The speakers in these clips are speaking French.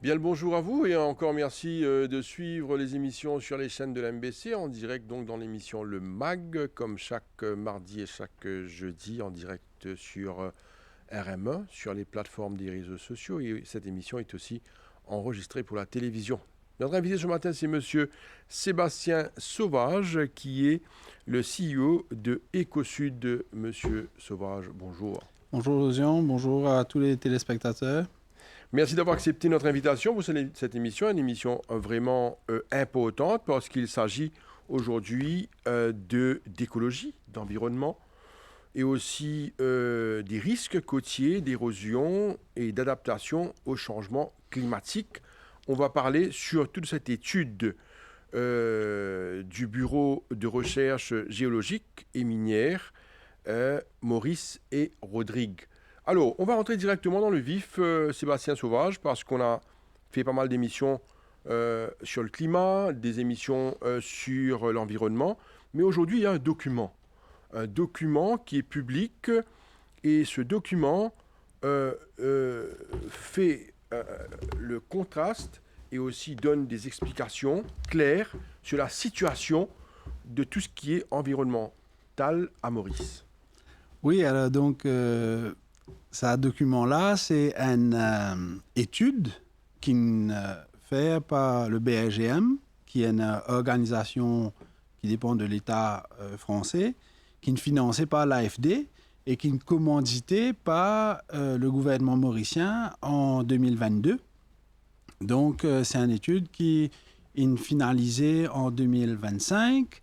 Bien le bonjour à vous et encore merci de suivre les émissions sur les chaînes de la MBC en direct donc dans l'émission Le Mag comme chaque mardi et chaque jeudi en direct sur RME, sur les plateformes des réseaux sociaux et cette émission est aussi enregistrée pour la télévision. Notre invité ce matin c'est monsieur Sébastien Sauvage qui est le CEO de EcoSud. Monsieur Sauvage, bonjour. Bonjour Jean, bonjour à tous les téléspectateurs. Merci d'avoir accepté notre invitation pour cette émission, une émission vraiment importante parce qu'il s'agit aujourd'hui d'écologie, d'environnement et aussi des risques côtiers, d'érosion et d'adaptation au changement climatique. On va parler sur toute cette étude du Bureau de recherche géologique et minière, Maurice et Rodrigue. Alors, on va rentrer directement dans le vif, Sébastien Sauvage, parce qu'on a fait pas mal d'émissions sur le climat, des émissions sur l'environnement. Mais aujourd'hui, il y a un document qui est public, et ce document fait le contraste et aussi donne des explications claires sur la situation de tout ce qui est environnemental à Maurice. Oui, alors donc, ce document-là, c'est une étude qui est faite par le BRGM, qui est une organisation qui dépend de l'État français, qui est financée par l'AFD et qui est commanditée par le gouvernement mauricien en 2022. Donc, c'est une étude qui est finalisée en 2025.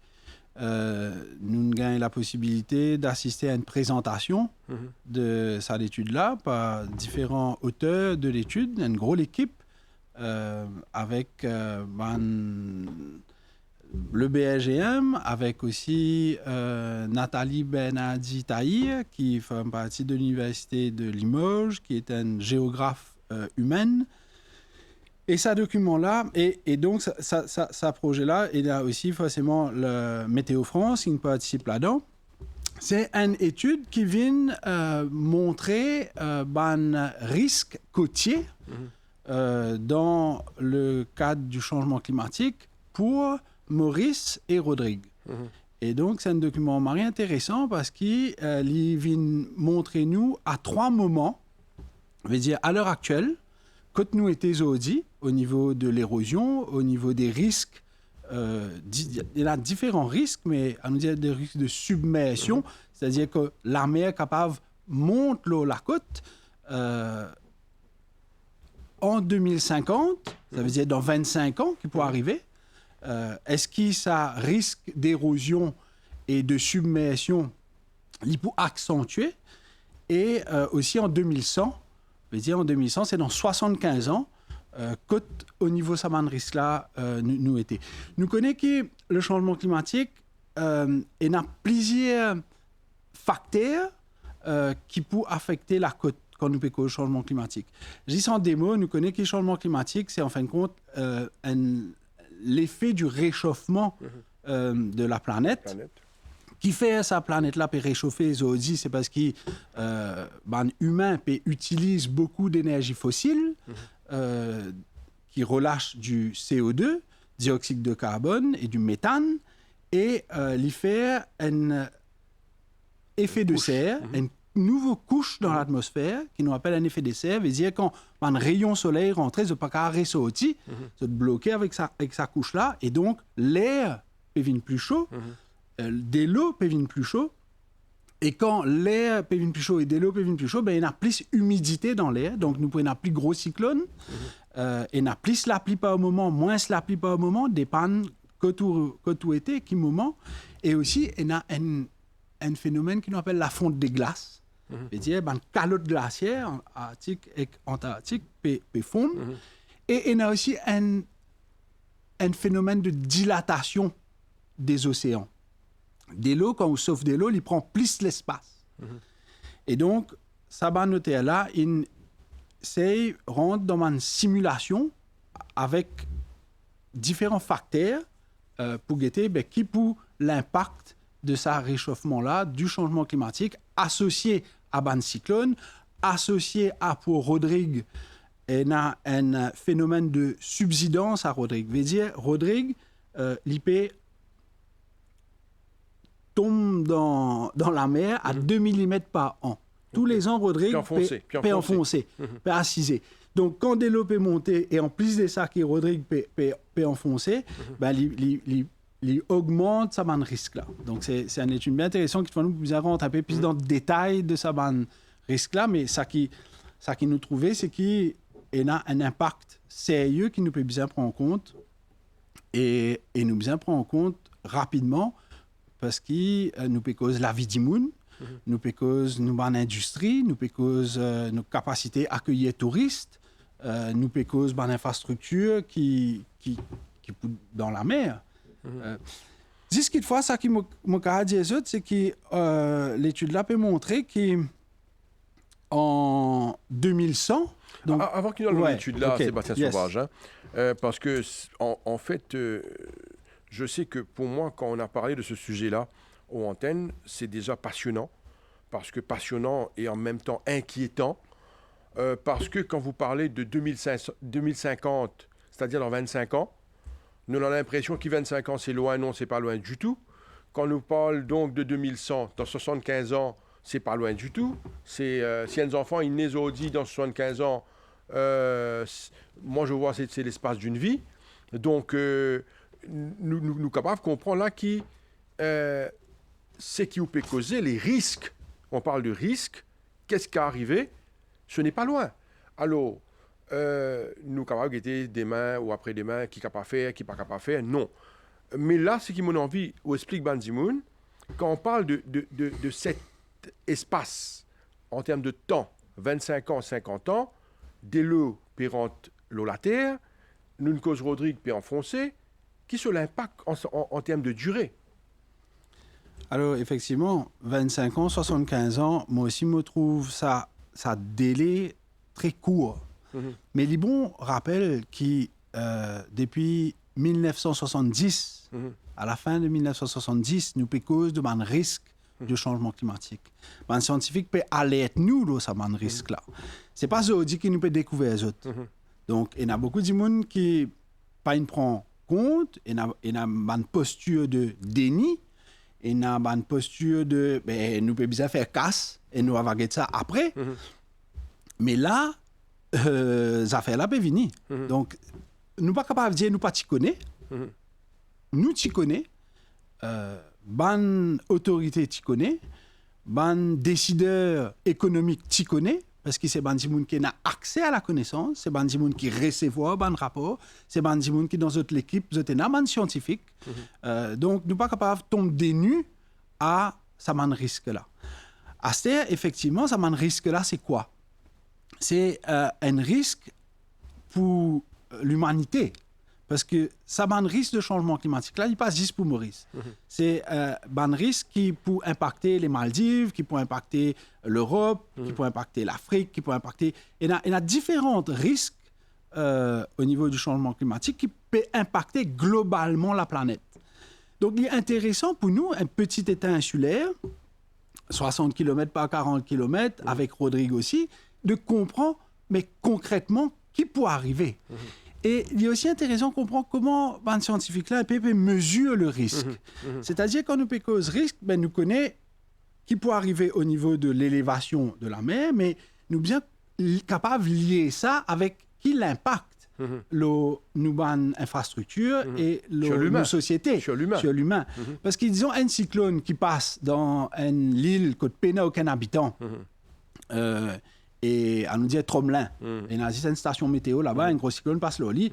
Nous avons la possibilité d'assister à une présentation de cette étude-là par différents auteurs de l'étude, une grosse équipe avec le BRGM, avec aussi Nathalie Bernardi-Tahir, qui fait partie de l'Université de Limoges, qui est une géographe humaine. Et ce document-là, et donc ce projet-là, il y a aussi forcément le Météo France qui participe là-dedans. C'est une étude qui vient montrer un risque côtier dans le cadre du changement climatique pour Maurice et Rodrigue. Et donc, c'est un document marin intéressant parce qu'il vient montrer nous à 3 moments, je veux dire à l'heure actuelle, quand nous étions aujourd'hui, au niveau de l'érosion, au niveau des risques, il y a différents risques, mais à nous dire des risques de submersion, c'est-à-dire que la mer capable monte la côte en 2050, ça veut dire dans 25 ans qui pourrait arriver. Est-ce que ça risque d'érosion et de submersion il peut accentuer? Et aussi en 2100, je veux dire, en 2100, c'est dans 75 ans, au niveau de ce risque-là, nous étions. Nous connaissons que le changement climatique, il y a plusieurs facteurs qui peuvent affecter la côte quand nous parlons de changement climatique. Je dis ça en des mots, nous connaissons que le changement climatique, c'est en fin de compte l'effet du réchauffement de la planète. Qui fait sa planète-là peut réchauffer aujourd'hui, c'est parce que humain utilise beaucoup d'énergie fossile, qui relâche du CO2, dioxyde de carbone et du méthane, et il fait un effet de serre, une nouvelle couche dans l'atmosphère, qui nous appelle un effet de serre, veut dire quand un rayon soleil rentre, il ne peut pas ressortir, se bloquer avec sa couche-là, et donc l'air peut venir plus chaud, de l'eau peut venir plus chaud, et quand l'air peut venir plus chaud et de l'eau peut venir plus chaud, il y a plus d'humidité dans l'air, donc nous pouvons avoir plus gros cyclones, et il y a plus la pluie par moment, moins la pluie par moment, dépend que tout été, qui moment, et aussi il y a un phénomène qui nous appelle la fonte des glaces, c'est-à-dire une calotte glaciaire, Arctique et Antarctique, peut fondre, et il y a aussi un phénomène de dilatation des océans. De l'eau, quand on sauve de l'eau, il prend plus l'espace. Et donc, ça va noter là, c'est rentre dans une simulation avec différents facteurs pour guetter qui pour l'impact de ce réchauffement-là, du changement climatique, associé à un cyclone, associé à, pour Rodrigue, il y a un phénomène de subsidence à Rodrigue. Veut dire, Rodrigue, l'IP tombe dans la mer à 2 mm par an. Tous les ans, Rodrigue peut enfoncer, peut assiser. Donc, quand l'eau peut monter, et en plus de ça, que Rodrigue peut enfoncer, ben, il augmente sa bande risque-là. Donc, c'est une étude bien intéressante qui va nous rentrer un peu plus dans le détail de sa bande risque-là, mais ça qui nous trouvait, c'est qu'il y a un impact sérieux qui nous peut bien prendre en compte, et nous bien prendre en compte rapidement, parce qu'il nous peut causer la vie du monde, nous peut causer nos industries, nous peut causer nos capacités à accueillir touristes, nous peut causer une infrastructure qui dans la mer. Ce qu'il faut, ça qui m'a dit, c'est que l'étude là peut montrer qu'en 2100. Donc, avant qu'il y ait l'étude là, Sébastien Sauvage, parce que en fait, je sais que pour moi, quand on a parlé de ce sujet-là aux antennes, c'est déjà passionnant, parce que passionnant et en même temps inquiétant, parce que quand vous parlez de 2050, c'est-à-dire dans 25 ans, nous avons l'impression que 25 ans, c'est loin. Non, c'est pas loin du tout. Quand on nous parle donc de 2100, dans 75 ans, c'est pas loin du tout. Si un enfant, il naît aujourd'hui dans 75 ans, moi je vois c'est l'espace d'une vie. Donc, nous sommes capables de comprendre là qui c'est qui peut causer les risques. On parle de risques. Qu'est-ce qui est arrivé? Ce n'est pas loin. Alors, nous sommes capables de guetter demain ou après-demain, qui n'est capable de faire, qui n'est pas capable de faire. Non. Mais là, ce qui m'a envie, ou explique Banzimoun, quand on parle de cet espace en termes de temps, 25 ans, 50 ans, dès l'eau pérante l'eau la terre, nous ne cause Rodrigue peut enfoncer, qui sur l'impact en termes de durée? Alors, effectivement, 25 ans, 75 ans, moi aussi, me trouve ça délai très court. Mais Libon rappelle que depuis 1970, à la fin de 1970, nous avons cause de un risque de changement climatique. Un scientifique peut alerter nous de ce risque-là. Ce n'est pas aujourd'hui qu'il nous peut découvrir les autres. Donc, il y a beaucoup de monde qui ne prend compte, il y a une posture de déni, il y a une posture de nous pouvons bien faire casse et nous avons ça après. Mais là, les affaires-là peuvent venir. Donc, nous ne sommes pas capables de dire nous pas t'y connaît. Nous t'y connaît. Ban autorité t'y connaît. Ban décideur économique t'y connaît. Parce que c'est ban dimoun qui a accès à la connaissance, c'est ban dimoun qui recevoir ban rapport, c'est ban dimoun qui dans notre équipe, vous êtes un scientifique. Donc, nous ne sommes pas capables de tomber nus à ce risque-là. À ce terre, effectivement, ce risque-là, c'est quoi? C'est un risque pour l'humanité. Parce que ça un risque de changement climatique. Là, il passe juste pour Maurice. C'est un risque qui peut impacter les Maldives, qui peut impacter l'Europe, qui peut impacter l'Afrique, qui peut impacter... Il y a différents risques au niveau du changement climatique qui peuvent impacter globalement la planète. Donc, il est intéressant pour nous, un petit État insulaire, 60 km par 40 km, avec Rodrigue aussi, de comprendre, mais concrètement, qui peut arriver. Et il est aussi intéressant de comprendre comment un scientifique-là peut mesurer le risque. C'est-à-dire, quand nous peut cause risque, nous connaissons qui peut arriver au niveau de l'élévation de la mer, mais nous sommes bien capables de lier ça avec qui l'impact nos infrastructures et nos sociétés sur l'humain. Parce que disons un cyclone qui passe dans une île côte Péna aucun habitant, et on nous dit Tromelin, et il y a une station météo là-bas, un gros cyclone passe le lit,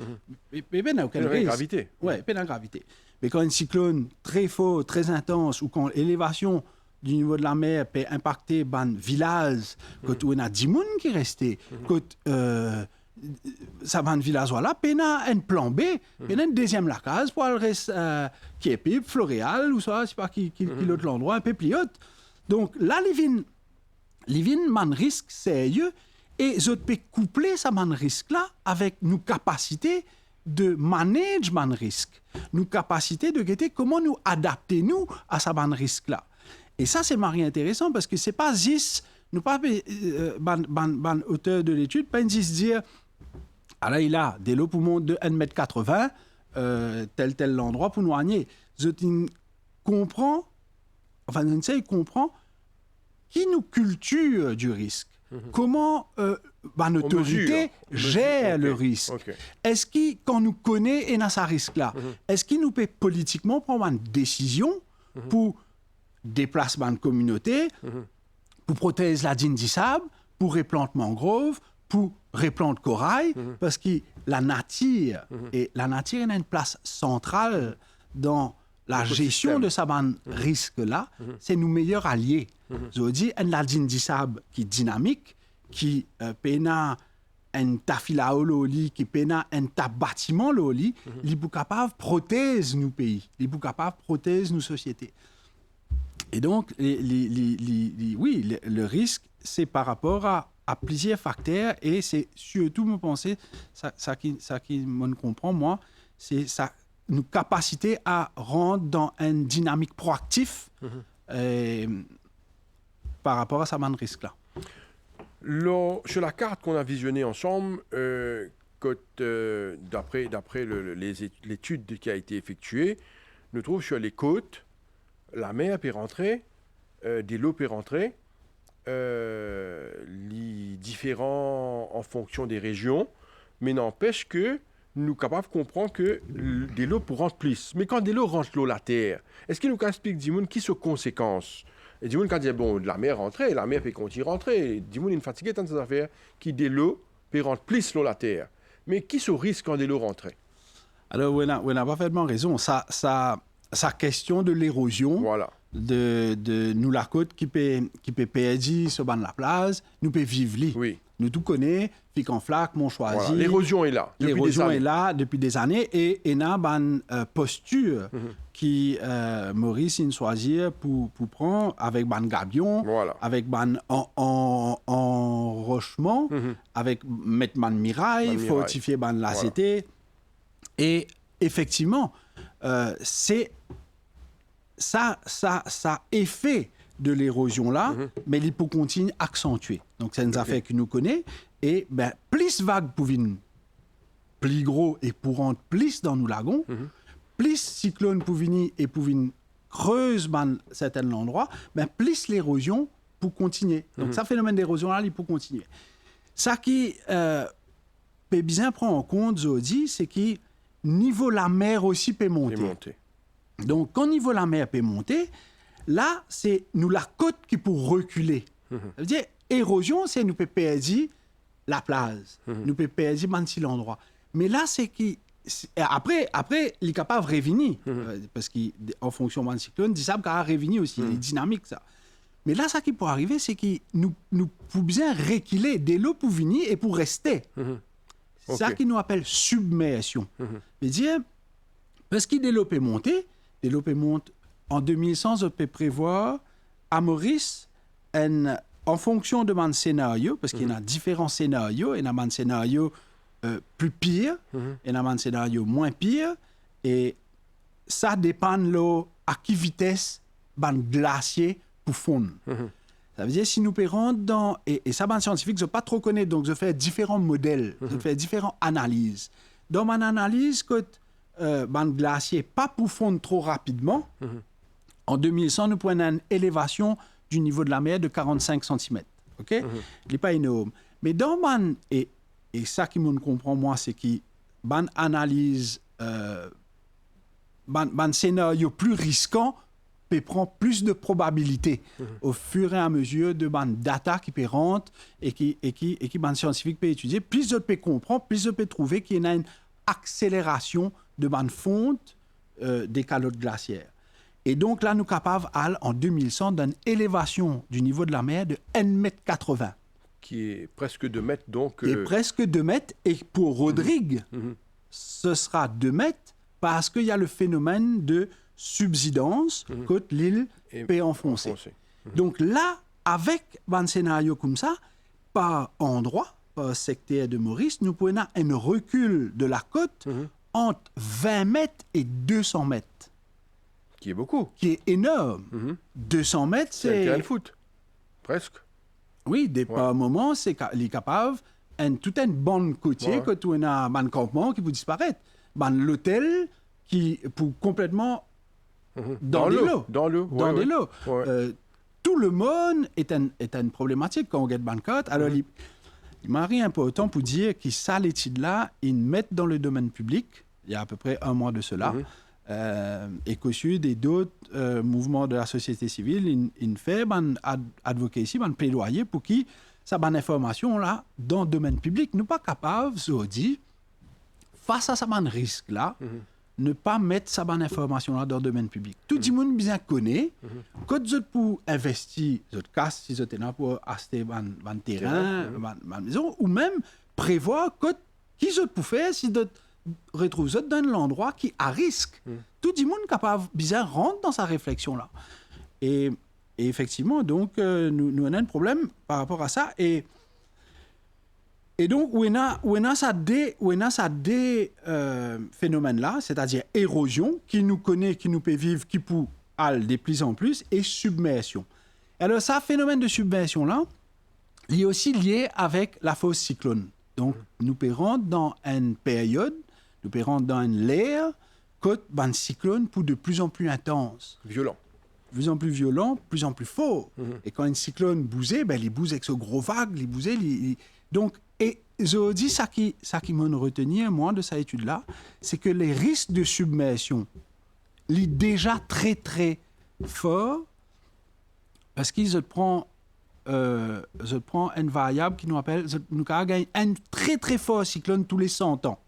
et il n'y a aucune gravité. Ouais, pas de gravité. Mais quand un cyclone très fort, très intense, ou quand l'élévation du niveau de la mer peut impacter un village, quand on a 10 personnes qui restent, quand ça va un village là, il y a un plan B, il y a une deuxième lacase pour le reste qui est pipe, Floréal, ou ça, je ne sais pas qui l'autre l'endroit, un peu plus haut. Donc là, les vins man risque sérieux et je peux coupler ça man risque là avec nos capacités de management risque, nos capacités de guetter comment nous adapter nous à ça man risque là. Et ça c'est marrant intéressant parce que c'est pas juste nous pas ban auteur de l'étude pas juste dire Alors, il a des lots pour monter de 1,80 m, tel endroit pour nous gagner. Je comprends, qui nous culture du risque. Comment l'autorité gère le risque. Okay. Est-ce qu'il, quand nous connaît et dans ce risque-là, est-ce qu'il nous peut politiquement prendre une décision pour déplacer une communauté, pour protéger la dune du sable, pour replanter mangrove, pour replanter corail, parce que la nature, et la nature a une place centrale dans la gestion de ce risque-là, c'est nos meilleurs alliés. Je veux dire, la dune du sable qui est dynamique, qui pena un tafila loli, qui pena un bâtiment loli, il est capable de protéger nos pays, il est capable de protéger nos sociétés. Et donc, oui, le risque, c'est par rapport à plusieurs facteurs et c'est surtout, me penser, ça qui me comprend, moi, c'est ça, nos capacités à rendre dans une dynamique proactive par rapport à ce risque-là. Sur la carte qu'on a visionnée ensemble, d'après l'étude qui a été effectuée, nous trouvons sur les côtes, la mer peut rentrer, des lots peuvent rentrer, les différents en fonction des régions, mais n'empêche que nous sommes capables de comprendre que des lots pour rentrer plus. Mais quand des lots rentrent l'eau la terre, est-ce qu'il nous explique qui sont conséquences? Et Dimoun, quand il dit bon, la mer rentrer, la mer peut continuer à rentrer. Dimoun, il est fatigué dans ces affaires, qui des lots peut rentrer plus l'eau la terre. Mais qui se risque quand des lots rentrent? Alors, on a parfaitement raison. Ça question de l'érosion, voilà. de nous la côte qui peut perdre sur la plage, nous peut vivre là. Oui. Nous tout connaissons, Pic en Flac, Montchoisy. Voilà. L'érosion est là. L'érosion est là depuis des années et il y a une posture qui Maurice il choisit pour prendre avec un gabion, avec un enrochement, avec mettre un mirail, fortifier la cité. Et effectivement, c'est ça effet de l'érosion là, mais il peut continuer à accentuer. Donc c'est une affaire que nous connaissons. Et plus vague pour venir plus gros et pour rentrer plus dans nos lagons, plus cyclone pour venir et pour venir creuse certains endroits, plus l'érosion pour continuer. Donc ça phénomène d'érosion là, il peut continuer. Ça qui peut bien prendre en compte, Zodi, c'est que niveau la mer aussi peut monter. Donc quand niveau la mer peut monter, là c'est nous la côte qui peut reculer. Ça veut dire érosion, c'est nous peut perdre la plage, nous peut perdre l'endroit. Mais là c'est qui après il est capable de revenir parce qu'en fonction de cyclone, il sable qu'à revenir aussi, il est dynamique ça. Mais là ça qui peut arriver c'est que nous pouvons bien reculer de l'eau pour venir et pour rester. C'est ça qui nous appelle submersion. C'est-à-dire parce que de l'eau peut monter, en 2100, on peut prévoir à Maurice, en fonction de mon scénario, parce qu'il y a différents scénarios, il y a un scénario plus pire, il y a un scénario moins pire, et ça dépend de l'eau à quelle vitesse le glacier pour fondre. Ça veut dire si nous pérons dans... Et ça, les scientifiques, je ne pas trop connaître, donc je fais différents modèles, je fais différentes analyses. Dans mon analyse, quand le glacier pas pour fondre trop rapidement, en 2100, nous prenons une élévation du niveau de la mer de 45 cm. OK? Il n'est pas énorme. Mais dans mon... Et ça qui me comprend, moi, c'est que mon analyse, mon scénario plus risquant peut prendre plus de probabilité au fur et à mesure de mon data qui peut rentrer et qui mon scientifique peut étudier. Plus je peux comprendre, plus je peux trouver qu'il y a une accélération de mon fonte des calottes glaciaires. Et donc là, nous sommes capables, en 2100, d'une élévation du niveau de la mer de 1,80 m. Qui est presque 2 mètres, donc... Qui est presque 2 mètres. Et pour Rodrigue, ce sera 2 mètres parce qu'il y a le phénomène de subsidence que l'île peut enfoncer. Donc là, avec un scénario comme ça, par endroit, par secteur de Maurice, nous pouvons avoir un recul de la côte entre 20 mètres et 200 mètres. Qui est beaucoup. Qui est énorme. 200 mètres, c'est... un terrain de foot, presque. Oui, par moments, il est capable toute une bande côtière, quand on a un campement qui peut disparaître. L'hôtel qui pour complètement dans l'eau. Dans l'eau. Tout le monde est une problématique quand on regarde Bancat. Alors, il m'arrive un peu autant pour dire que ça, l'étude-là, ils mettent dans le domaine public, il y a à peu près un mois de cela, Éco-Sud et d'autres mouvements de la société civile, ils font advocacy, plaidoyer pour qui ça bonne information là dans le domaine public. Nous pas capables, dit, face à ce risque-là, ne pas mettre sa bonne information là dans le domaine public. Tout le monde bien connaît. Quand vous êtes pour investir, vous êtes casse, si vous êtes là pour acheter un terrain, une maison, ou même prévoir qui vous êtes pour faire si vous retrouvez dans un endroit qui a risque. Tout le monde capable bien rentrer dans sa réflexion là. Et effectivement, donc, nous avons un problème par rapport à ça. Et donc, on a ça des phénomènes-là, c'est-à-dire érosion, qui nous connaît, qui nous peut vivre, qui peut aller de plus en plus, et submersion. Alors, ça, phénomène de submersion-là, il est aussi lié avec la fausse cyclone. Donc, nous pérons dans une période, nous pérons dans une l'ère, quand un cyclone pour de plus en plus intense. Violent. De plus en plus violent, de plus en plus fort. Et quand un cyclone bousait, il bousait avec ce gros vague, il bousait, donc, et je dis ça qui m'a retenu, moi, de cette étude-là, c'est que les risques de submersion, sont déjà très, très forts, parce qu'ils prennent une variable qui nous appelle, nous gagnons un très, très fort cyclone tous les 100 ans.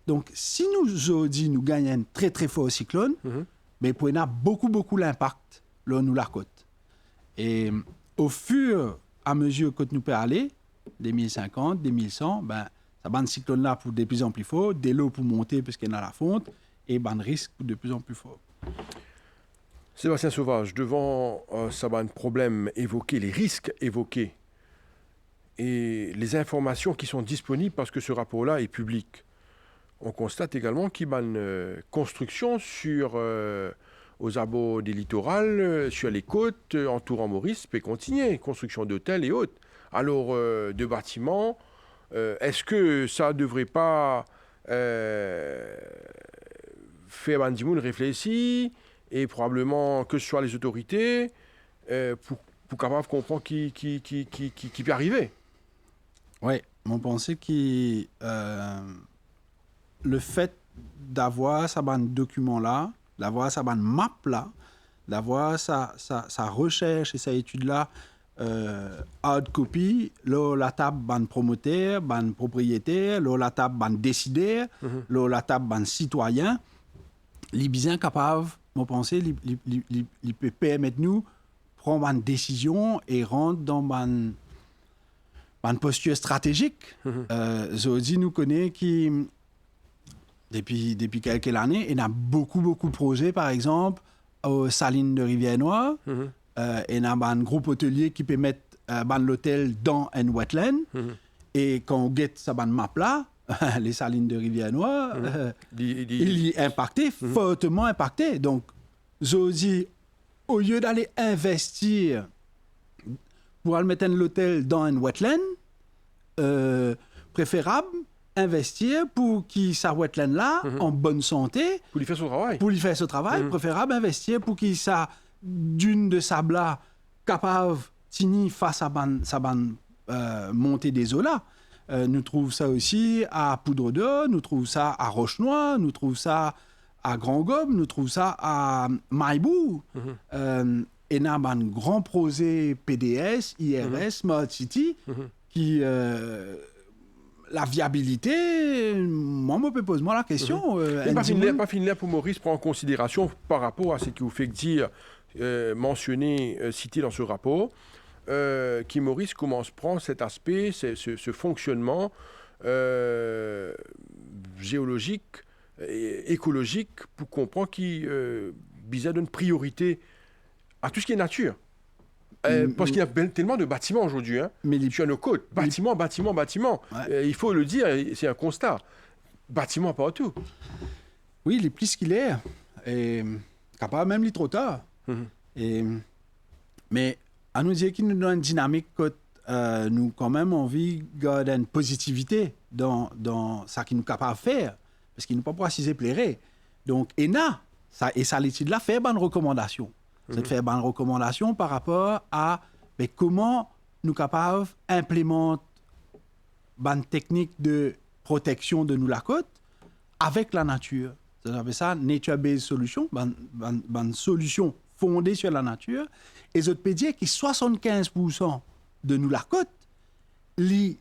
Donc, si nous gagnons un très, très fort cyclone, mais pour avoir beaucoup, beaucoup d'impact, là, nous la cote. Et au fur et à mesure que nous pouvons aller, 2050, 2100, ça va un cyclone-là pour de plus en plus fort, de l'eau pour monter parce qu'il y a la fonte, et un risque pour de plus en plus fort. Sébastien Sauvage, devant ça va un problème évoqué, les risques évoqués, et les informations qui sont disponibles parce que ce rapport-là est public, on constate également qu'il y a une construction aux abords des littorales, sur les côtes, entourant Maurice, peut continuer, construction d'hôtels et autres. Alors, de bâtiments, est-ce que ça ne devrait pas faire un petit peu réfléchir, et probablement que ce soit les autorités, pour capable comprendre qui peut arriver? Oui, mon pensée que le fait d'avoir ce document-là, d'avoir sa map-là, d'avoir sa recherche et sa étude-là, hard copy, là, la table ban promoteur, ban propriétaire, là, la table ban décideur, là, la table ban citoyen, les bien capables, mon pensée, il peut permettre nous prendre une décision et rentrer dans une posture stratégique. Zodi nous connaît qui, depuis quelques années, il y a beaucoup de projets, par exemple, aux Salines de Rivière-Noire. Et il y a un groupe hôtelier qui peut mettre l'hôtel dans un wetland. Et quand on guette sa map-là, les Salines de Rivière-Noire, il est impacté, fortement impacté. Donc, Zodi, au lieu d'aller investir pour aller mettre l'hôtel dans un wetland, préférable investir pour qu'il sa wetland là en bonne santé pour lui faire son travail préférable investir pour qu'il sa dune de sable là capable tini face à sa montée des eaux là. Nous trouvons ça aussi à Poudre d'Eau, nous trouvons ça à Roche-Noire, nous trouvons ça à Grand-Gobe, nous trouvons ça à Maïbou. Et nous avons un grand projet PDS, IRS, Smart City, qui la viabilité, moi, je me pose la question. Pas fini là pour Maurice prendre en considération par rapport à ce que vous faites dire, mentionner, citer dans ce rapport, qui Maurice commence à prendre cet aspect, ce fonctionnement géologique et écologique pour comprendre qu'il donne priorité à tout ce qui est nature. Parce qu'il y a tellement de bâtiments aujourd'hui. Mais tu as nos côtes. Bâtiments. Ouais. Il faut le dire, c'est un constat. Bâtiments partout. Oui, il est plus qu'il est. Et capable même il trop tard. Mais à nous dire qu'il nous donne une dynamique nous quand même envie de garder une positivité dans ce qui nous capable de faire, parce qu'il nous pas précisé plairait. Donc, ENA, ça l'étude là, fait bonne recommandation. C'est de faire bonne recommandation par rapport à comment nous capables d'implémenter une technique de protection de nous la côte avec la nature. Ça s'appelle ça nature-based solution, une solution fondée sur la nature. Et je peux dire que 75% de nous la côte, les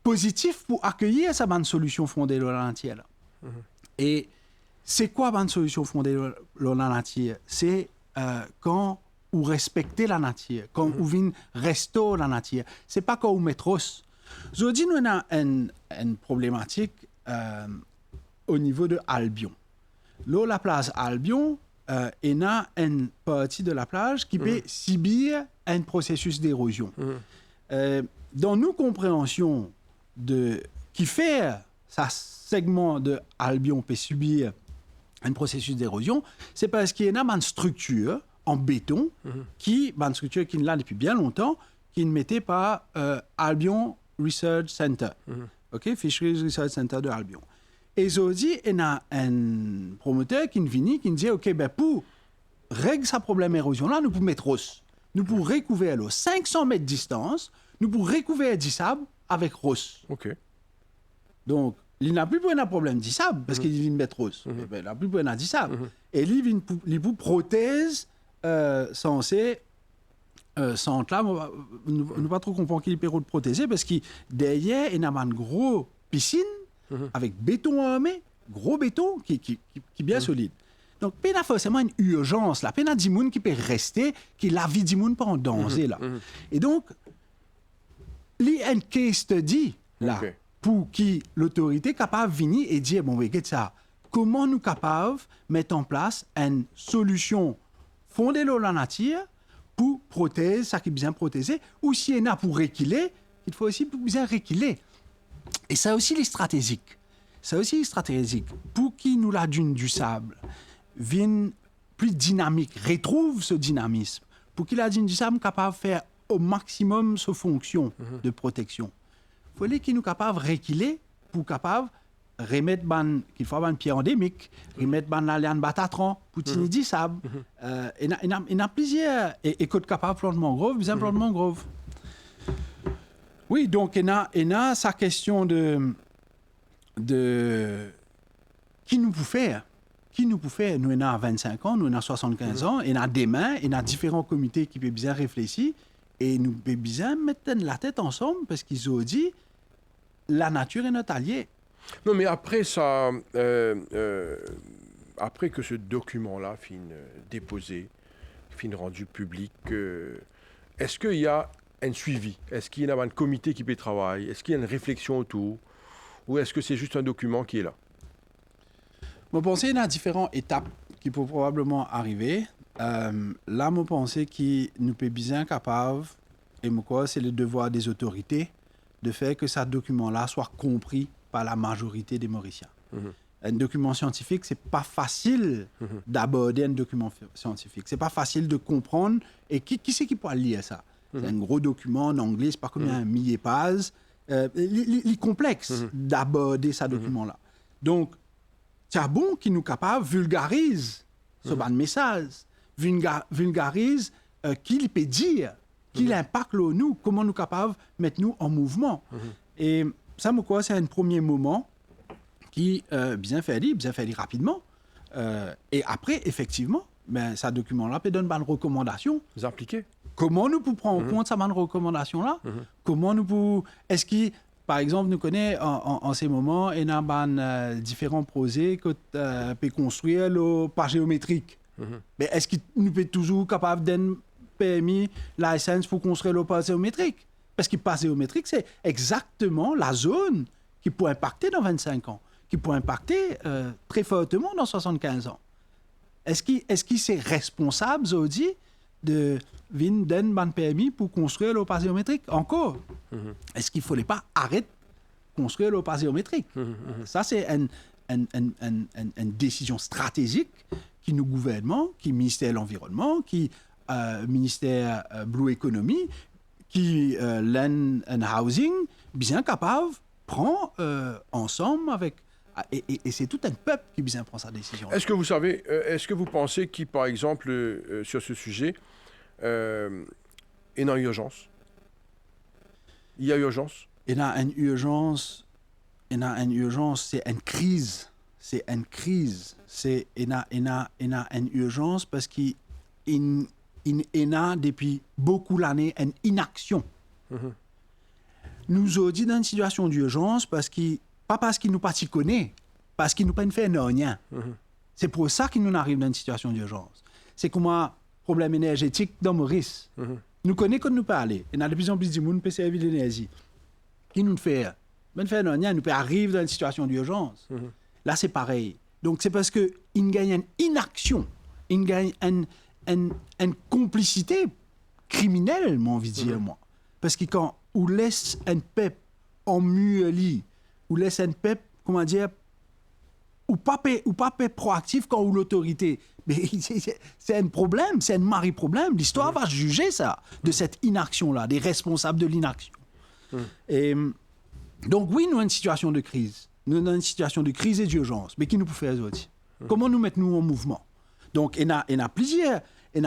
positifs pour accueillir cette bonne solution fondée sur la nature. Et c'est quoi bonne solution fondée sur la nature? C'est quand vous respectez la nature, quand vous venez restaurer la nature. C'est pas quand vous mettez os. Je dis nous avons une problématique au niveau de Albion. Là, la plage Albion, il y a une partie de la plage qui peut subir un processus d'érosion. Dans nos compréhensions de qui fait ce segment de Albion peut subir un processus d'érosion, c'est parce qu'il y a une structure en béton une structure qui est là depuis bien longtemps, qui ne mettait pas Albion Research Center, Fisheries Research Center de Albion. Et aujourd'hui, il y a un promoteur qui vient qui dit OK, pour régler ce problème d'érosion-là, nous pouvons mettre os. Nous pouvons recouvrir l'eau 500 mètres de distance, nous pouvons recouvrir du sable avec os. Donc, il n'a plus de problème de sable parce qu'il vient mettre os. Il n'a plus de sable. Et il vous prothèse censé centre là, nous ne pas trop comprendre qu'il est de protéger parce que derrière, il y a une grosse piscine avec béton armé, gros béton qui est bien solide. Donc, il y a forcément une urgence là. Il y a des gens qui peuvent rester, qui la vie des gens pas en danger là. Et donc, il y a une case study là pour qui l'autorité est capable de venir et dire bon, regarde ça, comment nous capables de mettre en place une solution fondée sur la nature pour protéger ce qui est bien protégé, ou si il y en a pour réquiler, il faut aussi bien réquiler. Et ça aussi les stratégiques. Ça aussi les stratégiques. Pour qui nous la dune du sable vienne plus dynamique, retrouve ce dynamisme. Pour qu'il la dune du sable capable de faire au maximum sa fonction de protection. Il faut qu'il nous capable de réquiler pour capable remettre qu'il faut avoir une pierre endémique, remettre la liane batatran, pour tenir du sable. Il y a plusieurs écoutes capables de planter mangrove, bien planter mangrove. Oui, donc il y a sa question de qui nous peut faire. Qui nous peut faire. Nous, on a 25 ans, nous, on a 75 ans, il y a demain, il y a différents comités qui peuvent bien réfléchir et nous pouvons bien mettre la tête ensemble parce qu'ils ont dit la nature est notre allié. Non, mais après ça, après que ce document-là finit déposé, finit rendu public, est-ce qu'il y a un suivi? Est-ce qu'il y a un comité qui peut travailler? Est-ce qu'il y a une réflexion autour? Ou est-ce que c'est juste un document qui est là? Je pense qu'il y a différentes étapes qui peuvent probablement arriver. Là, je pense que nous sommes bien capables, et c'est le devoir des autorités, de faire que ce document-là soit compris par la majorité des Mauriciens. Un document scientifique, c'est pas facile d'aborder un document scientifique. C'est pas facile de comprendre. Et qui c'est qui pourra lire ça? C'est un gros document en anglais, c'est pas comme un millier de pages. Il est complexe d'aborder ce document-là. Donc, c'est bon qu'il nous capable vulgarise ce message, vulgarise qu'il peut dire, qu'il impacte nous, comment nous capables de mettre nous en mouvement. Et ça, c'est un premier moment qui bien fait rapidement. Et après, effectivement, ce document-là peut donner une recommandation. Vous impliquez? Comment nous pouvons prendre en compte cette recommandation-là? Comment nous pouvons... Est-ce que, par exemple, nous connaissons en ces moments, il y a différents projets que peut construire le pas géométrique. Mais est-ce que nous sommes toujours capables d'un permis, licence pour construire le pas géométrique? Parce que le pas géométrique, c'est exactement la zone qui peut impacter dans 25 ans, qui peut impacter très fortement dans 75 ans. Est-ce que c'est responsable, Zodi, de venir d'un ban permis pour construire le pas géométrique encore? Est-ce qu'il ne fallait pas arrêter de construire le pas géométrique? Ça, c'est une décision stratégique qui nous gouvernement, qui ministère de l'Environnement, qui ministère Blue Economy, qui l'un un housing bien capable prend ensemble avec et c'est tout un peuple qui bien prend sa décision. Est-ce que vous savez, est-ce que vous pensez qu'il, par exemple, sur ce sujet, il y a une urgence? Il y a urgence? Il y a une urgence, c'est une crise. C'est une crise. Il y a une urgence parce qu'il y a depuis beaucoup d'années une inaction. Mm-hmm. Nous sommes dans une situation d'urgence pas parce qu'il nous pas s'y connaît, parce qu'il nous pas fait rien. Mm-hmm. C'est pour ça qu'il nous arrive dans une situation d'urgence. C'est comme un problème énergétique dans Maurice. Mm-hmm. Nous connaissons quand nous parler. Il y a de plus en plus de monde qui peut servir l'énergie. Qui nous fait rien, nous peut arriver dans une situation d'urgence. Mm-hmm. Là, c'est pareil. Donc, c'est parce qu'il gagne une inaction, il gagne une complicité criminelle, j'ai envie de dire, moi. Parce que quand on laisse un peuple en muelie, ou laisse un peuple, comment dire, ou pas proactif quand on l'autorité, mais c'est un problème, c'est un mari-problème. L'histoire va juger ça, de cette inaction-là, des responsables de l'inaction. Et donc, oui, nous avons une situation de crise. Nous sommes dans une situation de crise et d'urgence. Mais qui nous peut faire autres? Comment nous mettons en mouvement? Donc, il y a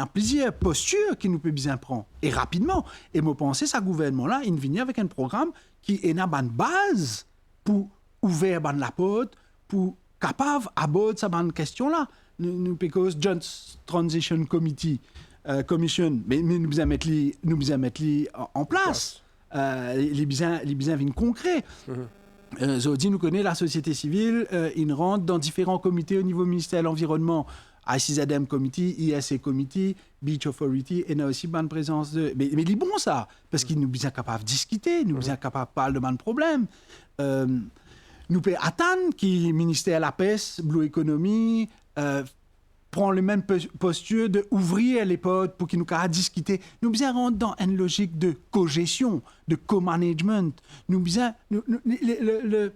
plusieurs postures qui nous peuvent bien prendre. Et rapidement. Et je pense que ce gouvernement-là, il vient avec un programme qui est une base pour ouvrir la porte, pour capable d'aborder cette question-là. Nous, parce Joint Transition Committee, Commission, mais nous allons mettre en place. Les besoins viennent concrets. Zodi nous connaît la société civile, il rentre dans différents comités au niveau ministère de l'Environnement, ICZM Committee, ISA Committee, Beach Authority, et il y a aussi une présence de... Mais il est bon ça, parce qu'il nous sommes capables de discuter, nous sommes capables de parler de mon problème. Nous pouvons attendre que le ministère de la Pêche, Blue Economy, prend les mêmes postures d'ouvrir les portes pour qu'ils nous puissent discuter. Nous bien rentrer dans une logique de co-gestion, de co-management. Nous bien le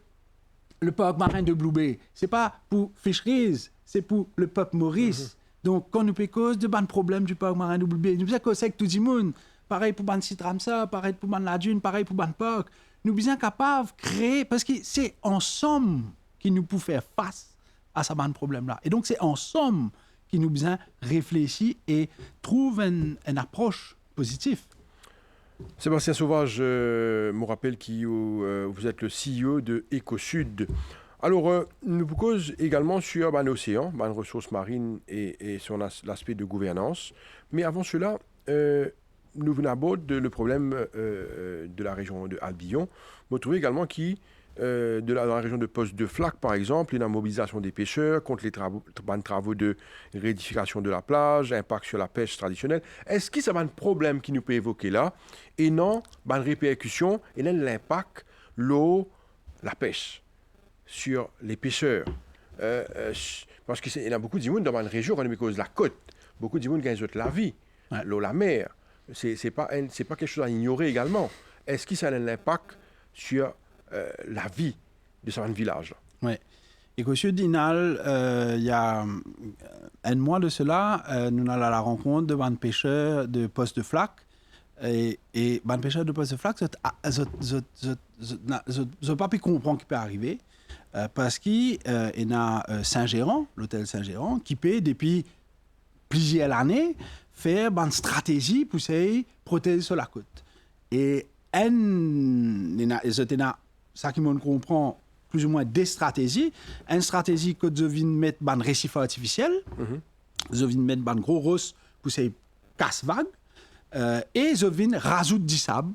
parc marin de Blue Bay, c'est pas pour Fisheries, c'est pour le peuple Maurice. Donc quand nous payons cause de ban problème du parc marin de Blue Bay, nous bien cause avec tout le monde. Pareil pour ban Citramsa, pareil pour ban La Dune, pareil pour ban parc. Nous bien capables de créer parce que c'est ensemble qui nous peut faire face à ce ban problème-là. Et donc c'est ensemble qui nous besoin réfléchir et trouve une approche positive. Sébastien Sauvage, me rappelle que vous êtes le CEO de EcoSud. Alors, nous vous cause également sur l'océan, les ressources marines et sur l'aspect de gouvernance. Mais avant cela, nous venons aborder le problème de la région de Albion. Vous trouvez également dans la région de Poste de Flac, par exemple, il y a une mobilisation des pêcheurs contre les travaux de réédification de la plage, impact sur la pêche traditionnelle. Est-ce que ça va un problème qui nous peut évoquer là? Et non, une répercussion, et là, l'impact, l'eau, la pêche sur les pêcheurs. Parce qu'il y a beaucoup de monde dans une région, on cause de la côte. Beaucoup de monde gagnent la vie, l'eau, la mer. C'est pas quelque chose à ignorer également. Est-ce que ça a un impact sur la vie de ce village? Oui. EcoSud d'Inal, il y a un mois de cela, nous allons à la rencontre de ban pêcheurs de Poste de Flac. Et ban pêcheurs de Poste de Flac, je n'ai pas pu comprendre ce qui peut arriver. Parce qu'il y a Saint-Gérand, l'hôtel Saint-Gérand, qui peut depuis plusieurs années faire une stratégie pour essayer de protéger sur la côte. Et ça qui me comprend plus ou moins des stratégies. Une stratégie que je viens mettre un récif artificiel, je viens mettre un gros rosse pour ces casse-vagues, et je viens rajouter du sable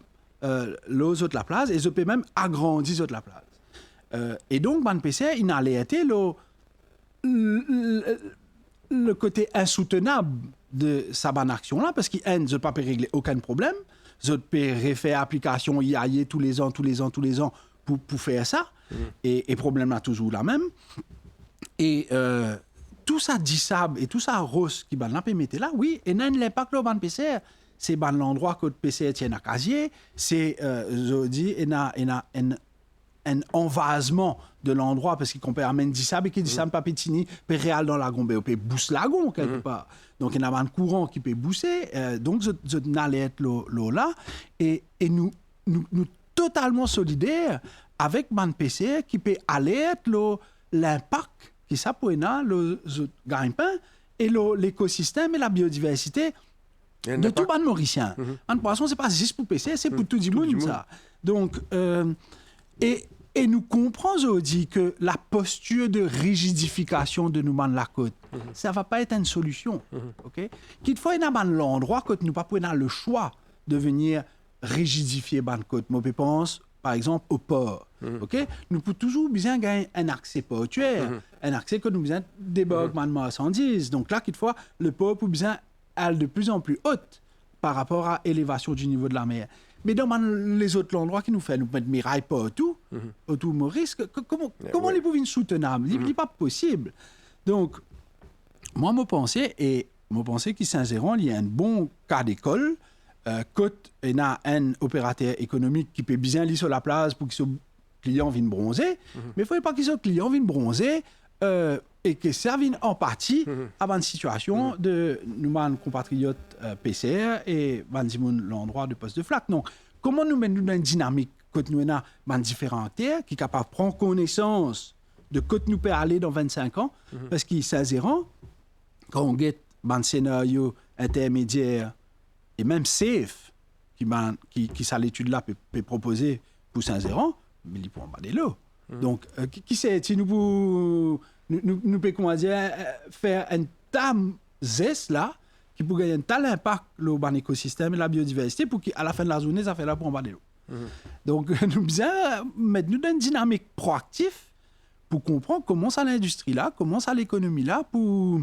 l'eau de la plage, et je peux même agrandir la plage. Et donc, ban PC, il a alerté le côté insoutenable de sa bonne action-là, parce qu'il ne peut pas régler aucun problème. Je peux refaire application IAE tous les ans pour faire ça. Et le problème là toujours la même. Et tout ça dit sable et tout ça rose qui ban la mettre là, oui, et n'a l'impact le ban PCR. C'est ban l'endroit que le PCR tient à casier, c'est je dis un envasement de l'endroit parce qu'il compare à Mendissab et qu'il dit ça pas pétini peut réal dans lagon on peut booster lagon quelque part donc il y a un courant qui peut booster donc je n'allais être là et nous totalement solidaires avec man PC qui peut aller être l'impact qui ça pour le gagne-pain et l'écosystème et la biodiversité de tout ban mauricien. En poisson, c'est pas juste pour PC, c'est pour tout le monde ça. Donc et nous comprenons aussi que la posture de rigidification de nous la côte, ça va pas être une solution. OK? Quelquefois, il y a l'endroit que nous pas pouvons le choix de venir rigidifier ban côte. Moi, je pense, par exemple, au port. OK? Nous pouvons toujours bien gagner un accès portuaire, un accès que nous besoin débarquement de marchandises. Donc là, quelquefois, le port peut bien aller de plus en plus haute par rapport à l'élévation du niveau de la mer. Mais dans les autres endroits qui nous font, nous mettre mirailles partout, autour de Maurice, comment les pouvons soutenables? Il n'est pas possible. Donc, moi, je pense qu'à Saint-Géron, il y a un bon cas d'école. Quand il y a un opérateur économique qui peut bien aller sur la place pour que ce client vienne bronzer, mais il ne faut pas que ce client vienne bronzer et que ça vienne en partie à une situation de nos compatriotes PCR et l'endroit de poste de flac. Donc, comment nous mettons dans une dynamique quand nous avons différents terres qui sont capables de prendre connaissance de quand nous pouvons aller dans 25 ans, parce qu'il Saint-Géron, quand on guette un scénario intermédiaire et même safe, qui ça l'étude là peut proposer pour Saint-Géron, mais il peut en battre l'eau. Donc, qui sait, si nous pouvons comment dire, faire un tam zeste là, qui pourrait gagner un tel impact dans l'écosystème et la biodiversité pour qu'à la fin de la journée, ça fait là pour en battre l'eau. Donc, nous devons mettre nous dans une dynamique proactive pour comprendre comment ça l'industrie là, comment ça l'économie là, pour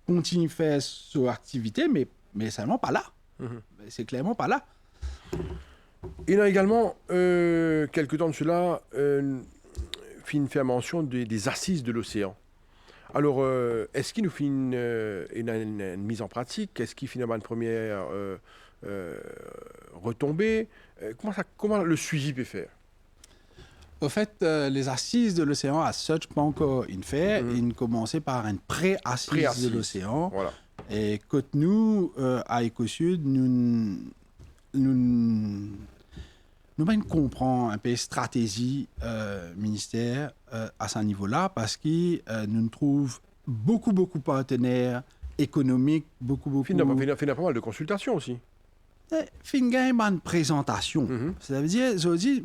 continuer à faire son activité, mais seulement pas là. C'est clairement pas là. Il y a également, quelque temps de cela, fin faire mention des assises de l'océan. Alors, est-ce qu'il nous fait une mise en pratique? Est-ce qu'il finalement une première retombée? Comment le suivi peut faire? Au fait, les assises de l'océan, à such, pas encore une fait. Ils commençaient par une pré-assise de l'océan. Voilà. Et quand nous, à Écosud, nous comprenons un peu la stratégie ministère à ce niveau-là parce que nous trouvons beaucoup de partenaires économiques, beaucoup... Finalement, pas mal de consultations aussi. Finalement, une présentation. Ça veut dire, je dis,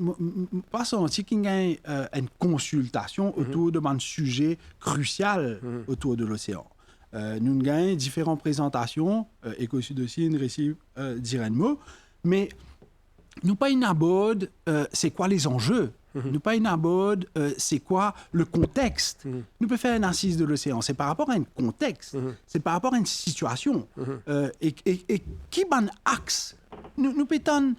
pas senti qu'il y a une consultation autour d'un sujet crucial autour de l'océan. Nous avons différentes présentations, Écosud aussi, une récit d'Irenmo, mais nous pas une aborde, c'est quoi les enjeux? Nous pas une aborde, c'est quoi le contexte? Nous pouvons faire une assise de l'océan. C'est par rapport à un contexte, c'est par rapport à une situation. Et qui ban axe? Nous pétons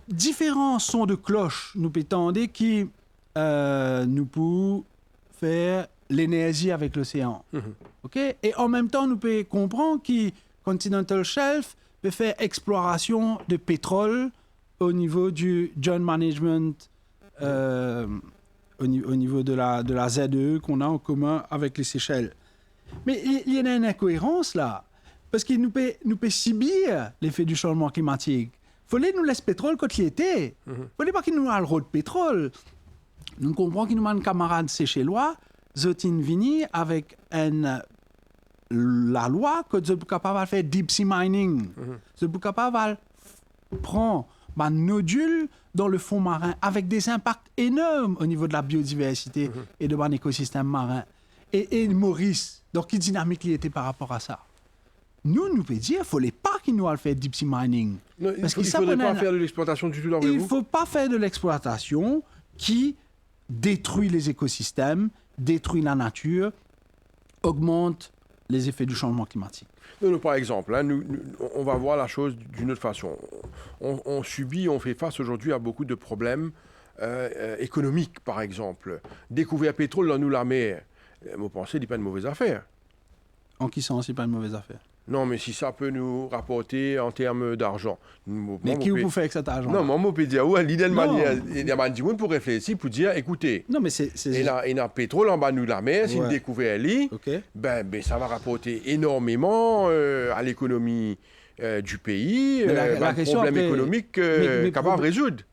différents sons de cloche. Nous pétons qui nous pouvons faire l'énergie avec l'océan. OK? Et en même temps, nous pouvons comprendre que Continental Shelf peut faire exploration de pétrole au niveau du joint management, au niveau de la ZE qu'on a en commun avec les Seychelles. Mais il y a une incohérence là, parce qu'il nous peut subir l'effet du changement climatique. Il fallait nous laisser pétrole quand il était. Il ne fallait pas qu'il nous ait le rôle de pétrole. Nous comprenons qu'il nous a un camarade séchellois, Zotin Vini, avec la loi que je suis capable de faire deep sea mining. Je suis capable de prendre un nodule dans le fond marin avec des impacts énormes au niveau de la biodiversité et de l'écosystème marin. Et Maurice, donc quelle dynamique il était par rapport à ça? Nous pouvons dire, il ne fallait pas qu'il nous ait fait deep sea mining. Non, il ne faudrait pas faire de l'exploitation du tout dans Il ne faut pas faire de l'exploitation qui détruit les écosystèmes, détruit la nature, augmente les effets du changement climatique. Non, par exemple, hein, on va voir la chose d'une autre façon. On fait face aujourd'hui à beaucoup de problèmes économiques, par exemple. Découvrir pétrole dans nous la mer, vous pensez, ce n'est pas une mauvaise affaire. En qui sens, ce n'est pas une mauvaise affaire? Non, mais si ça peut nous rapporter en termes d'argent. Mais qui vous fait avec cet argent? Non, moi, je peux dire, ouais, l'idée de manière, il y a du monde pour réfléchir, pour dire, écoutez, non, mais c'est... il y a pétrole en bas de nous la mer, si Ouais. vous découvrez elle, OK. ben, ça va rapporter énormément à l'économie du pays, Mais la question problème après- économique mais capable de résoudre.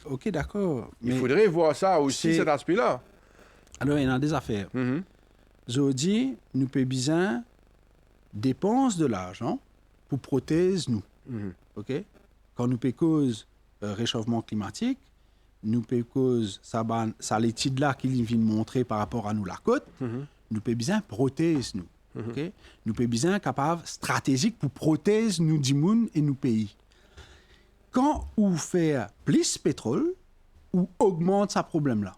OK, d'accord. Il Mais faudrait voir ça aussi, c'est- cet aspect-là. alors, il y a des affaires. Mhm. Zodi, nous payons bien dépenses de l'argent pour protéger nous. Mhm. OK? Quand nous payons cause réchauffement climatique, nous payons cause ça l'étude là qu'il vient de montrer par rapport à nous la côte, Mhm. nous payons bien protéger nous. OK? Nous payons bien capable stratégique pour protéger nous du monde et nous pays. Quand on fait plus pétrole, on augmente ce problème là.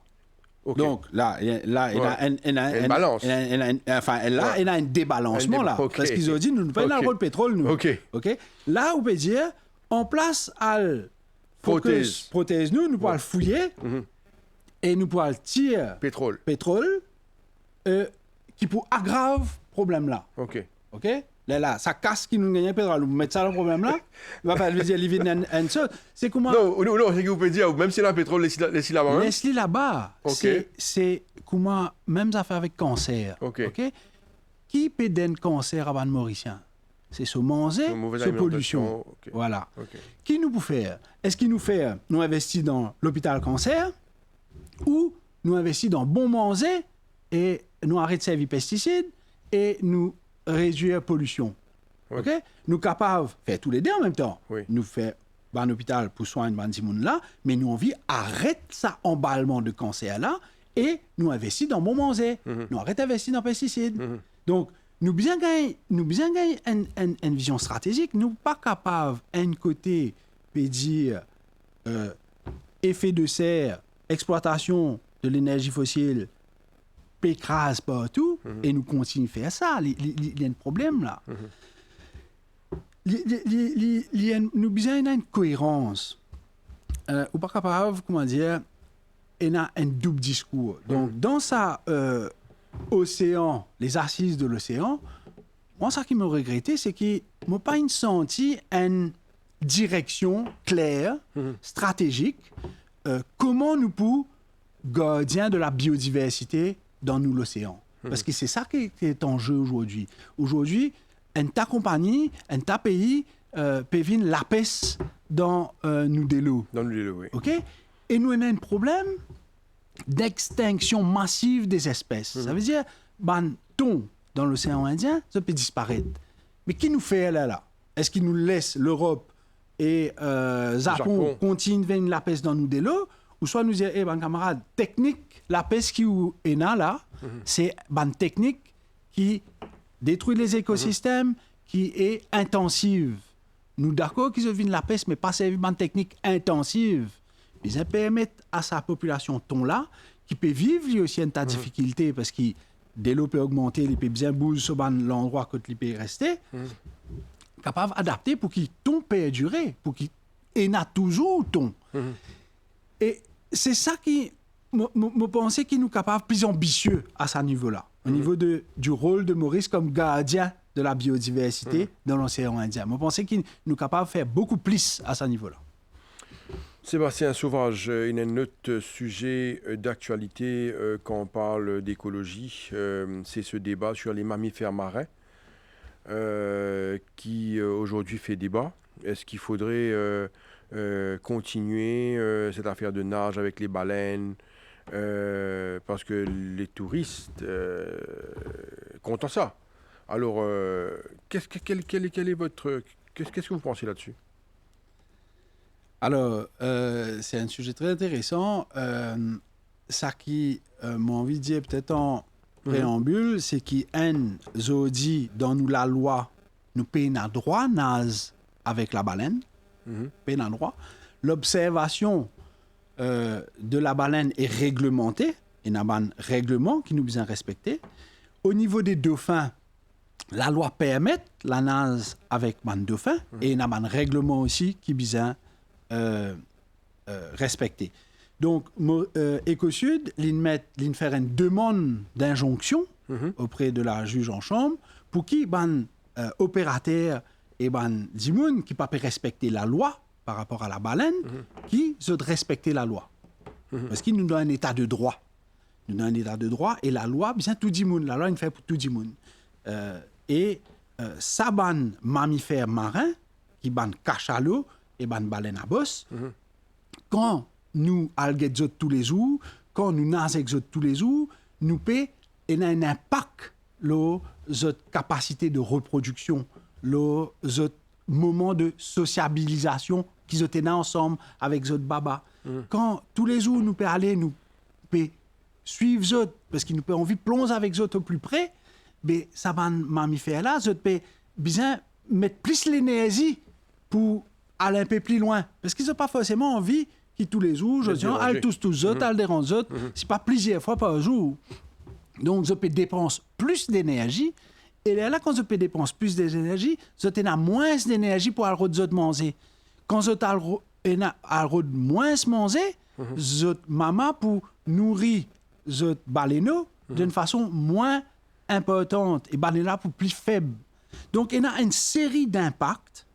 OK. Donc là, il y a Une balance. il y a un débalancement là. OK. Parce qu'ils ont dit, nous ne payons OK. pas le pétrole, nous. OK. OK? Là, on peut dire, en place à Prothèse. prothèse nous, nous pouvons le fouiller Mhm. et nous pouvons le tirer Pétrole. pétrole qui peut aggraver le problème là. OK. OK? Là, ça casse qui nous gagne le pétrole. Vous mettez ça le problème là. Il va pas lui dire, il vient une chose. C'est comment. Non, c'est que vous pouvez dire, même si la pétrole, laissez là-bas. Hein? Laisse-les là-bas. OK. C'est comment, même affaire avec cancer. OK. Qui peut donner cancer à un Mauricien? C'est ce manger, Une mauvaise ce pollution. alimentation. OK. Voilà. OK. Qui nous peut faire? Est-ce qu'il nous fait, nous investir dans l'hôpital cancer ou nous investir dans bon manger et nous arrêter de servir pesticides et nous réduire la pollution? Oui. OK? Nous capables de faire tous les deux en même temps. Oui. Nous faire un hôpital pour soigner ce monde-là, mais nous envie arrête ça emballement de cancer-là et nous investir dans bon manger. Nous arrête d'investir dans pesticides. Donc, nous bien gagner une vision stratégique. Nous pas capables, d'un côté, de dire effet de serre, exploitation de l'énergie fossile, pécrase partout, et nous continuons à faire ça. Il y a un problème là. Nous besoin d'une cohérence. Ou pas capable, comment dire, il y a un double discours. Donc, dans ça, océan, les assises de l'océan, moi, ça qui me regrettait, c'est que je n'ai pas senti une direction claire, stratégique, comment nous pouvons garder de la biodiversité dans nous l'océan. Parce que c'est ça qui est en jeu aujourd'hui. Aujourd'hui, un tas compagnie, un tas pays peut venir la peste dans nous de l'eau. Dans le oui. OK? Et nous, on a un problème d'extinction massive des espèces. Ça veut dire, thon dans l'océan Indien, ça peut disparaître. Mais qui nous fait là? Est-ce qu'il nous laisse l'Europe et Japon continuer de venir la peste dans nous de l'eau? Ou soit nous dire, camarade, technique, la peste qui est là, c'est une technique qui détruit les écosystèmes, qui est intensive. Nous d'accord qu'ils viennent la peste, mais pas servir une technique intensive. Ils permettent à sa population ton-là, qui peut vivre lui aussi une tas de difficultés, parce que dès l'eau peut augmenter, il peut bien bouger sur l'endroit où il peut rester, capable d'adapter pour qu'il ton peut durer, pour qu'il ait toujours ton. Et c'est ça qui, me pensais qu'il nous capable plus ambitieux à ce niveau-là, au niveau du rôle de Maurice comme gardien de la biodiversité dans l'océan Indien. Je pensais qu'il nous capable de faire beaucoup plus à ce niveau-là. Sébastien Sauvage, il y a un autre sujet d'actualité quand on parle d'écologie, c'est ce débat sur les mammifères marins qui aujourd'hui fait débat. Est-ce qu'il faudrait continuer cette affaire de nage avec les baleines parce que les touristes comptent en ça. Alors, quel est votre... Qu'est-ce que vous pensez là-dessus? Alors, c'est un sujet très intéressant. Ça qui m'a envie de dire peut-être en préambule, c'est qu'un zodi dans nous la loi, nous payons un droit nage avec la baleine. Payons un droit. L'observation de la baleine est réglementée. Il y a un règlement qui nous besoin respecter. Au niveau des dauphins, la loi permet la nage avec un dauphin et il y a un règlement aussi qui besoin respecté. Donc, Écosud, faire une demande d'injonction auprès de la juge en chambre pour qu'il opérateurs et ban dimoun qui pas respecter la loi par rapport à la baleine, qui se respecter la loi. Parce qu'il nous donne un état de droit. Nous donne un état de droit et la loi, bien tout dimoun. La loi, il fait pour tout dimoun. Ça ban mammifères marins, qui ban cachalot et ban baleine à bosse, quand nous alguons tous les jours, quand nous nasons tous les jours, nous paie et a un impact sur capacité de reproduction, sur moment de sociabilisation qu'ils étaient ensemble avec les baba. Quand tous les jours nous peut aller, nous peut suivre les autres, parce qu'ils nous peut envie de plonger avec les autres au plus près, mais ça va mammifère là, je peux bien mettre plus l'énergie pour aller un peu plus loin, parce qu'ils n'ont pas forcément envie qui tous les jours, je dis, elle tous autres, elle dérange autres, c'est pas plusieurs fois par jour. Donc, je peux dépenser plus d'énergie. Et là, quand je peux dépenser plus d'énergie, je ai moins d'énergie pour aller manger. Quand je ai moins manger, je maman pour nourrir je baleineau d'une façon moins importante et baleineau pour plus faible. Donc, il y a une série d'impacts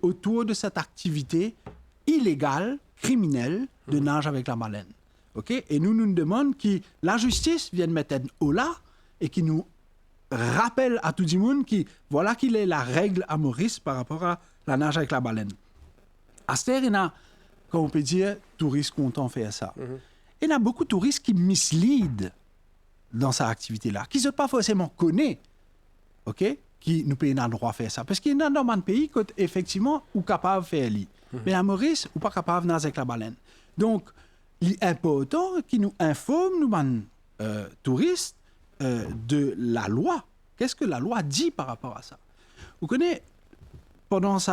autour de cette activité illégale, criminelle, de nage avec la baleine. Okay? Et nous demandons que la justice vienne mettre un haut là et qui nous rappelle à tout le monde voilà qu'il est la règle à Maurice par rapport à la nage avec la baleine. À ce il y a, comme on peut dire, touristes contents faire ça. Il y a beaucoup de touristes qui misleadent dans cette activité-là, qui ne sont pas forcément connus, okay? Qui nous payent le droit de faire ça. Parce qu'il y a dans un pays qui, effectivement, sont capables de faire ça. Mais à Maurice, on n'est pas capable de nager avec la baleine. Donc, l'important qui nous informe, nous, touristes, de la loi. Qu'est-ce que la loi dit par rapport à ça? Vous connaissez, pendant ces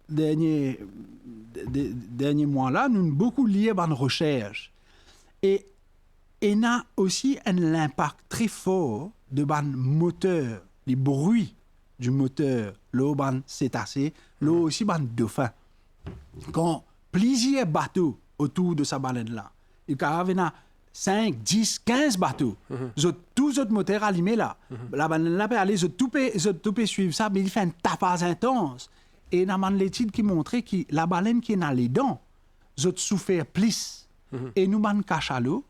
derniers mois-là, nous avons beaucoup lié à une recherche. Et il y a aussi un impact très fort de ban moteur, les bruits du moteur, l'eau ban cétacé, l'eau aussi ban dauphin. Quand plusieurs bateaux autour de sa baleine-là, il y a 5, 10, 15 bateaux. Tous les autres moteurs allumés là. La baleine-là peut aller, tout peut suivre ça, mais il fait un tapage intense. Et il y a une étude qui montrait que la baleine qui est dans les dents, souffert plus. Et nous, ban cachalot,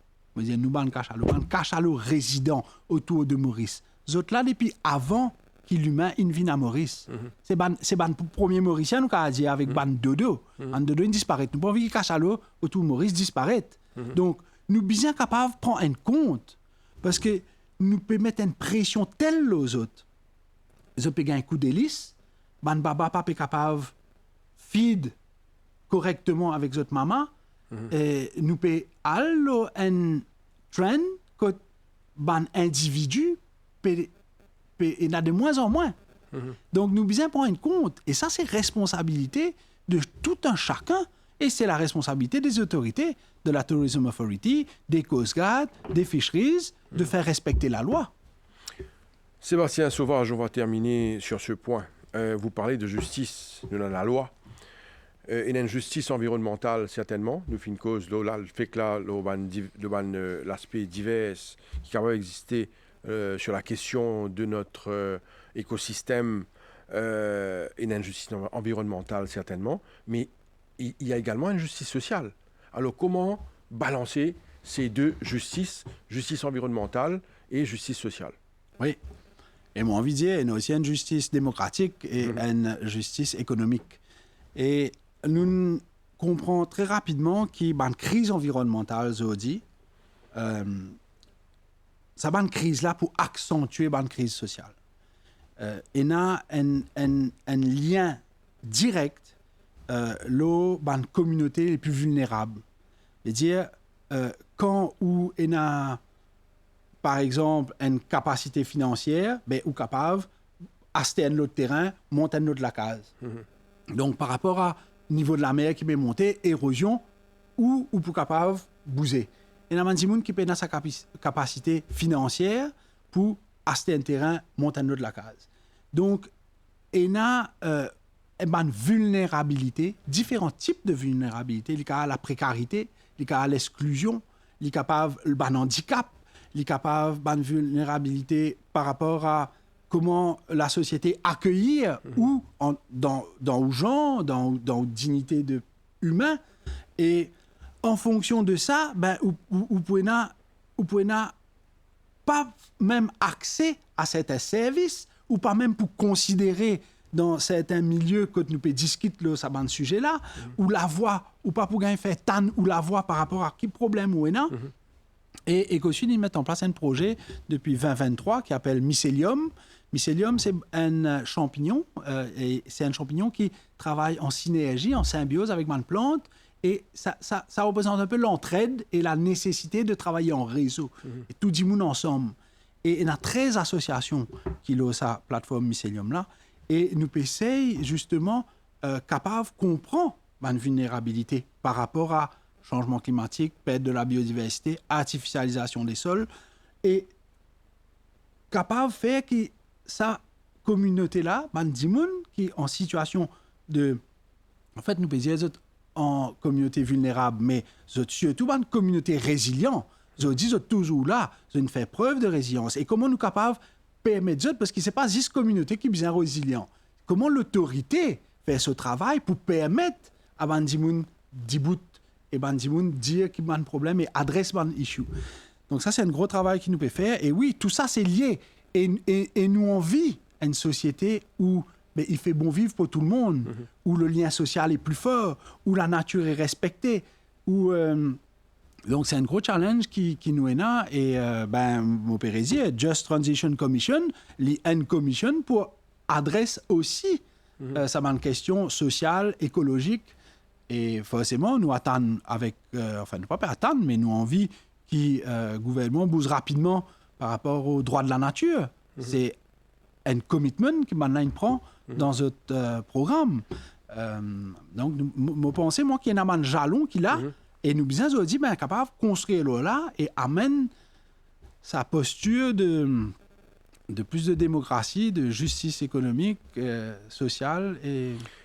cachalot résident autour de Maurice. Là, depuis avant qu'il l'humain vient à Maurice. C'est ban premier Mauricien, nous avons dit, avec ban dodo. Ban dodo, il disparaît. Nous pas envie que cachalot autour de Maurice disparaisse. Donc, nous sommes bien capables de prendre en compte parce que nous pouvons mettre une pression telle aux autres. Ils peuvent gagner un coup d'hélice, ban baba pas capable de feed correctement avec notre maman, et nous pouvons aller un trend que ban individu il y a de moins en moins. Donc nous devons prendre en compte et ça c'est responsabilité de tout un chacun. Et c'est la responsabilité des autorités, de la Tourism Authority, des Coast Guard, des Fisheries, de faire respecter la loi. Sébastien Sauvage, on va terminer sur ce point. Vous parlez de justice, de la loi. Il y a une justice environnementale, certainement. Nous faisons une cause, le fait que l'aspect divers qui va exister sur la question de notre écosystème, il y a une justice environnementale, certainement. Mais il y a également une justice sociale. Alors, comment balancer ces deux justices, justice environnementale et justice sociale? Oui. Et moi, envie de dire, il y a aussi une justice démocratique et une justice économique. Et nous comprenons très rapidement qu'il y a une crise environnementale, aujourd'hui. Ça va une crise là pour accentuer une crise sociale. Il y a un lien direct l'eau dans les communautés les plus vulnérables. C'est-à-dire, quand où il y a, par exemple, une capacité financière, ben, ou capable d'acheter un autre terrain, monter un autre la case. Donc, par rapport au niveau de la mer qui peut monter, érosion, ou pour capable bouger. Il y a un gens qui peut avoir sa capacité financière pour acheter un terrain, monter un autre la case. Donc, il y a une vulnérabilité, différents types de vulnérabilité. Il y a la précarité, il y a l'exclusion, il y a le handicap, il y a une vulnérabilité par rapport à comment la société accueillir ou dans aux gens, dans dignité de humain. Et en fonction de ça, ben, vous pouvez pas même accès à certains services ou pas même pour considérer dans certains milieux que nous pouvons discuter là, ça ce sujet-là, ou la voix, ou pas pour gagner faire tan ou la voix par rapport à qui problème ou non. Et Ecosud, ils mettent en place un projet depuis 2023 qui s'appelle Mycelium. Mycelium, c'est un champignon, et c'est un champignon qui travaille en synergie, en symbiose avec une plante, et ça représente un peu l'entraide et la nécessité de travailler en réseau, et tout le monde ensemble. Et il y a 13 associations qui ont sa plateforme Mycelium-là, et nous essayons justement capables de comprendre la vulnérabilité par rapport à changement climatique, perte de la biodiversité, artificialisation des sols, et capable de faire que sa communauté-là, des gens qui en situation de... En fait, nous pouvons dire en communauté vulnérable, mais surtout une communauté résiliente. Ils disent toujours là, ils font preuve de résilience. Et comment nous sommes capables de permettre, parce que ce n'est pas juste la communauté qui est bien résiliente. Comment l'autorité fait ce travail pour permettre à des gens d'y et des gens dire qu'il y a un problème et adresser un issue. Donc ça, c'est un gros travail qu'il nous peut faire. Et oui, tout ça, c'est lié. Et nous, on vit une société où il fait bon vivre pour tout le monde, où le lien social est plus fort, où la nature est respectée. Donc, c'est un gros challenge qui nous est là. Et mon pérésier, Just Transition Commission, une commission pour adresser aussi ça une question sociale, écologique. Et forcément, nous attendons avec... enfin, pas attendre, mais nous envie que le gouvernement bouge rapidement par rapport aux droits de la nature. C'est un commitment que maintenant prend dans notre programme. Donc, je pense, moi, qu'il y a un jalon qui a, et nous besoin de dire, capable de construire là et amène sa posture de plus de démocratie, de justice économique, sociale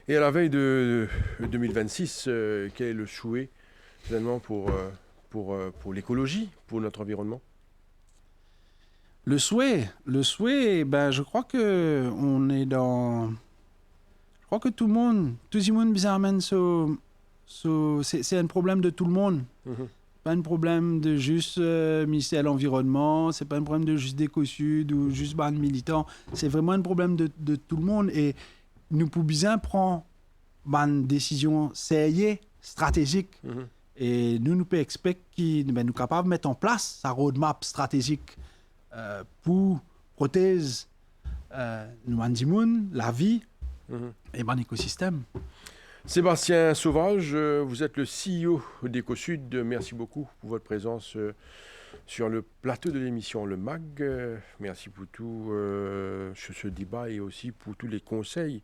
Et à la veille de 2026, quel est le souhait finalement pour l'écologie, pour notre environnement? Le souhait, je crois que on est dans... Je crois que tout le monde bizarrement, c'est un problème de tout le monde. Pas un problème de juste ministère de l'Environnement, c'est pas un problème de juste d'Ecosud ou juste ban militants. C'est vraiment un problème de tout le monde. Et nous pouvons bien prendre une décision sérieuse, stratégique. Et nous pouvons expecter nous sommes capables de mettre en place sa roadmap stratégique pour protéger la vie et l'écosystème. Sébastien Sauvage, vous êtes le CEO d'Ecosud. Merci beaucoup pour votre présence sur le plateau de l'émission Le MAG. Merci pour tout ce débat et aussi pour tous les conseils.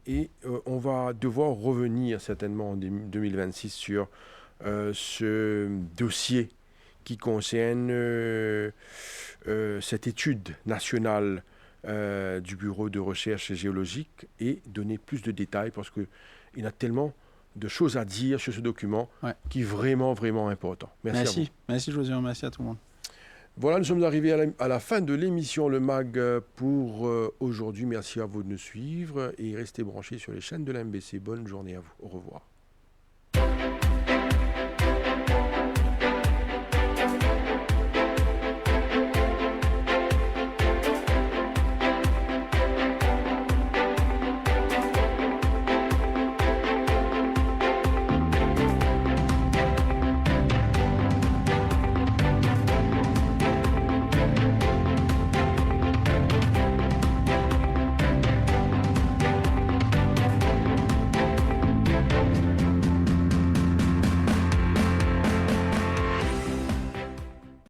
Et on va devoir revenir certainement en 2026 sur ce dossier qui concerne cette étude nationale du Bureau de recherche géologique et donner plus de détails parce qu'il y a tellement de choses à dire sur ce document qui est vraiment, vraiment important. Merci à vous. Merci José, merci à tout le monde. Voilà, nous sommes arrivés à la fin de l'émission Le MAG pour aujourd'hui. Merci à vous de nous suivre et restez branchés sur les chaînes de la MBC. Bonne journée à vous. Au revoir.